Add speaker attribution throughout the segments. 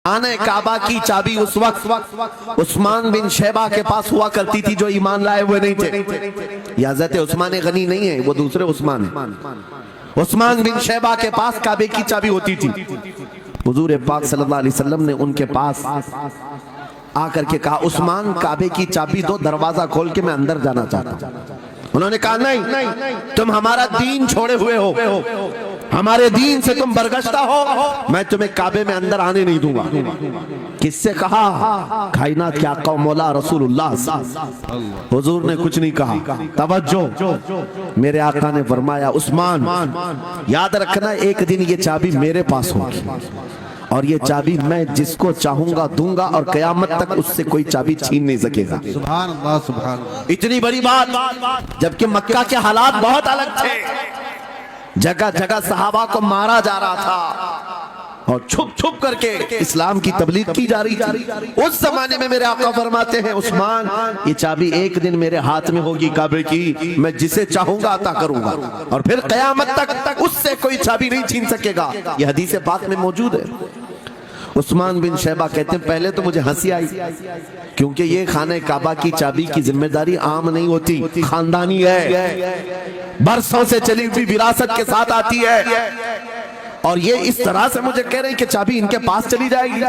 Speaker 1: आने काबा की चाबी उस वक्त उस्मान बिन शैबा के पास हुआ करती थी जो ईमान लाए हुए नहीं थे। ये हज़रत उस्मान गनी नहीं है, वो दूसरे उस्मान है। उस्मान बिन शैबा के पास काबे की चाबी होती थी। हुजूर पाक सल्लल्लाहु अलैहि वसल्लम ने उनके पास आकर के कहा, उस्मान काबे की चाबी दो, दरवाजा खोल के मैं अंदर जाना चाहता हूं। उन्होंने कहा नहीं, तुम हमारा दीन छोड़े हुए हो, हमारे दीन से तुम बरगश्ता हो, मैं तुम्हें काबे में अंदर आने नहीं दूंगा। किससे कहा? कायनात के आका मौला रसूलुल्लाह। हुजूर ने कुछ नहीं कहा। तवज्जो, मेरे आका ने फरमाया, उस्मान याद रखना, एक दिन ये चाबी मेरे पास होगी और ये चाबी मैं जिसको चाहूंगा दूंगा और कयामत तक उससे कोई चाबी छीन नहीं सकेगा।
Speaker 2: सुभान अल्लाह, सुभान अल्लाह।
Speaker 1: इतनी बड़ी बात, जबकि मक्का के हालात बहुत अलग थे। जगह जगह सहाबा को मारा जा रहा था और छुप छुप करके इस्लाम की तबलीग की जा रही थी। उस जमाने में मेरे आका फरमाते हैं, उस्मान ये चाबी एक दिन मेरे हाथ में होगी काबे की, मैं जिसे चाहूंगा अता करूंगा और फिर कयामत तक उससे कोई चाबी नहीं छीन सकेगा। यह हदीस पाक में मौजूद है। उस्मान बिन शैबा कहते हैं, पहले तो मुझे हंसी आई, क्योंकि ये खाने काबा की चाबी की जिम्मेदारी आम नहीं होती, खानदानी है, बरसों से चली हुई विरासत के साथ आती है। और ये इस तरह से मुझे कह रहे हैं कि चाबी इनके पास चली जाएगी।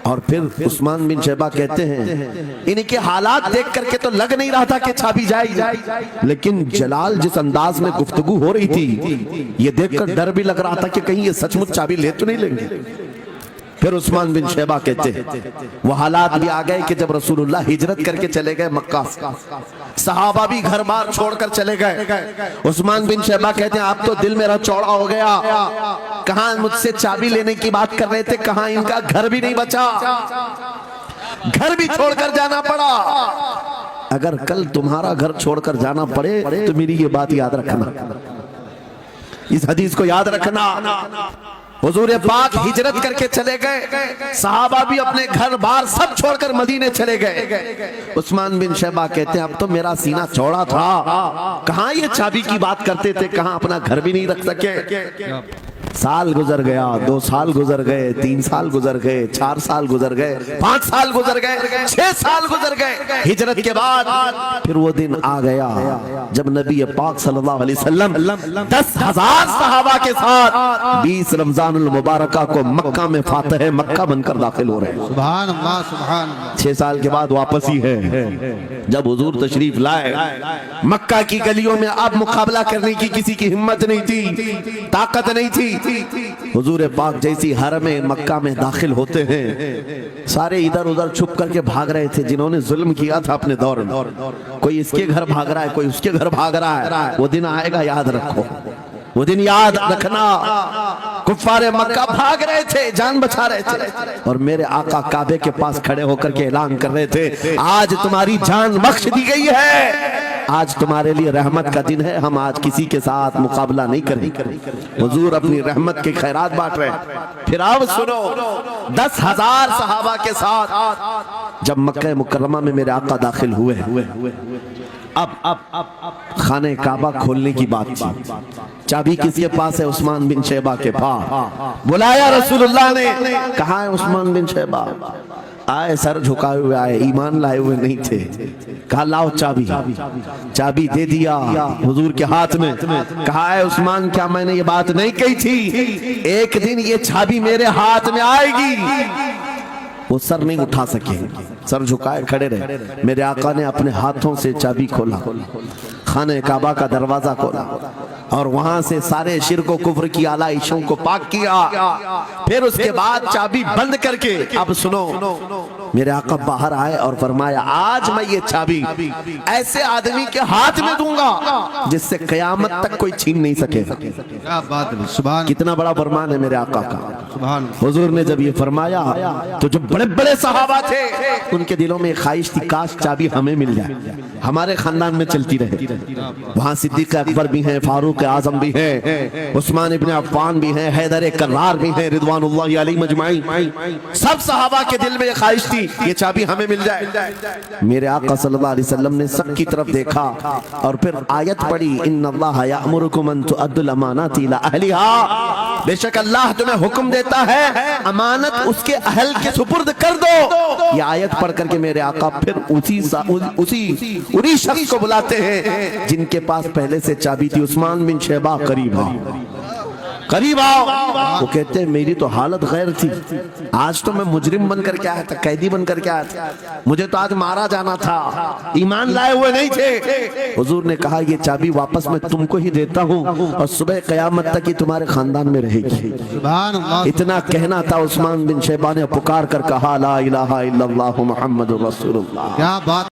Speaker 1: और फिर उस्मान बिन शैबा कहते हैं, इनके हालात देख करके तो लग नहीं रहा था कि चाबी जाएगी, लेकिन जलाल जिस अंदाज में गुफ्तगू हो रही थी, ये देखकर डर भी लग रहा था कि कहीं ये सचमुच चाबी ले तो नहीं लेंगे। फिर उस्मान बिन शैबा कहते हैं, वो हालात भी आ गए कि जब रसूलुल्लाह हिजरत करके चले गए मक्का, सहाबा भी घर बार छोड़कर चले गए। उस्मान बिन शैबा कहते हैं, आप तो दिल मेरा चौड़ा हो गया, कहां मुझसे चाबी लेने की बात कर रहे थे, कहां इनका घर भी नहीं बचा, घर भी छोड़कर जाना पड़ा। अगर कल तुम्हारा घर छोड़कर जाना पड़े तो मेरी ये बात याद रखना, इस हदीस को याद रखना। हुजूर पाक हिजरत करके चले गए, सहाबा भी अपने घर बार सब छोड़कर मदीने चले गए। उस्मान बिन शैबा कहते हैं, अब तो मेरा सीना चौड़ा था, कहां ये चाबी की बात करते थे, कहां अपना घर भी नहीं रख सके। साल गुजर गया, 2 साल गुजर गए, 3 साल गुजर गए, 4 साल गुजर गए, 5 साल गुजर गए, 6 साल गुजर गए। हिजरत के बाद फिर वो दिन आ गया जब नबी पाक सल्लल्लाहु अलैहि वसल्लम 10,000 सहाबा के साथ 20 रमजानुल मुबारका को मक्का में फातह मक्का बनकर दाखिल हो रहे हैं।
Speaker 2: सुभान अल्लाह, सुभान अल्लाह।
Speaker 1: 6 साल के बाद वापसी है। जब हुजूर तशरीफ लाए, मक्का की गलियों में अब मुकाबला करने की किसी की हिम्मत नहीं थी, ताकत नहीं थी। हुजूर पाक जैसी हरम मक्का में दाखिल होते हैं, सारे इधर उधर छुप करके भाग रहे थे जिन्होंने जुल्म किया था अपने दौर में। कोई इसके घर भाग रहा है, कोई उसके घर भाग रहा है। वो दिन आएगा, याद रखो, वो दिन याद रखना। कुफ्फारे मक्का भाग रहे थे, जान बचा रहे थे, और मेरे आका काबे के पास खड़े होकर के ऐलान कर रहे थे, आज तुम्हारी जान बख्श दी गई है, आज तुम्हारे लिए रहमत का दिन है, हम आज किसी के साथ मुकाबला नहीं करेंगे। हुजूर अपनी रहमत के खैरात बांट रहे हैं। फिर अब सुनो, 10,000 सहाबा के साथ जब मक्का मुकर्रमा में मेरे आका दाखिल हुए, अब खाने काबा खोलने की बात थी। चाबी किसके पास है? उस्मान बिन शैबा के पास। बुलाया रसूलुल्लाह ने, कहा है उस्मान बिन शैबा? आए, सर झुकाए हुए आए, ईमान लाए हुए नहीं थे। कहा लाओ चाबी। चाबी दे दिया हुजूर के हाथ में। कहा है उस्मान, क्या मैंने ये बात नहीं कही थी, एक दिन ये चाबी मेरे हाथ में आएगी? वो सर नहीं उठा सके, सर झुकाए खड़े रहे। मेरे आका ने अपने हाथों से चाबी खोला, खाने काबा का दरवाजा खोला और वहां से सारे शिर्क व कुफ्र की आलाइशों को पाक किया। फिर उसके बाद चाबी बंद करके, अब सुनो, मेरे आका बाहर आए और फरमाया, आज मैं ये चाबी ऐसे आदमी के हाथ में दूंगा जिससे कयामत तक कोई छीन नहीं सकेगा।
Speaker 2: क्या बात है, सुभान।
Speaker 1: कितना बड़ा फरमान है मेरे आका का।
Speaker 2: सुभान।
Speaker 1: हुजूर ने जब ये फरमाया तो जो बड़े बड़े सहाबा थे उनके दिलों में ख्वाहिश थी, काश चाबी हमें मिल जाए, हमारे खानदान में चलती रहे। वहां सिद्दीक अकबर भी हैं, फारूक आजम भी हैं, उस्मान इब्न अफ़्फ़ान भी हैं, हैदर कर्रार भी हैं, रिदवानुल्लाहि अलैहिम अजमाइन। सब सहाबा के दिल में ख्वाहिश थी ये चाबी हमें मिल जाए। मेरे आका सल्लल्लाहु अलैहि वसल्लम ने सबकी तरफ देखा और फिर आयत पढ़ी, इन्नल्लाह यअमुरुकुम अन तुअद्दुल अमानाति इला अहलिहा, बेशक अल्लाह तुम्हें हुक्म देता کہتا ہے امانت اس کے اہل کے سپرد کر دو. یہ آیت پڑھ کر کے میرے آقا پھر انہی شخص کو بلاتے ہیں جن کے پاس پہلے سے چابی تھی. عثمان بن شیبہ قریب آؤ, قریب آؤ. وہ کہتے ہیں میری تو حالت غیر تھی, آج تو میں مجرم بن کر کے آیا تھا, قیدی بن کر کے آیا تھا, مجھے تو آج مارا جانا تھا, ایمان لائے ہوئے نہیں تھے. حضور نے کہا یہ چابی واپس میں تم کو ہی دیتا ہوں اور صبح قیامت تک یہ تمہارے خاندان میں رہے گی.
Speaker 2: سبحان اللہ.
Speaker 1: اتنا کہنا تھا. عثمان بن شیبہ نے پکار کر کہا لا الہ الا اللہ محمد رسول اللہ.
Speaker 2: کیا بات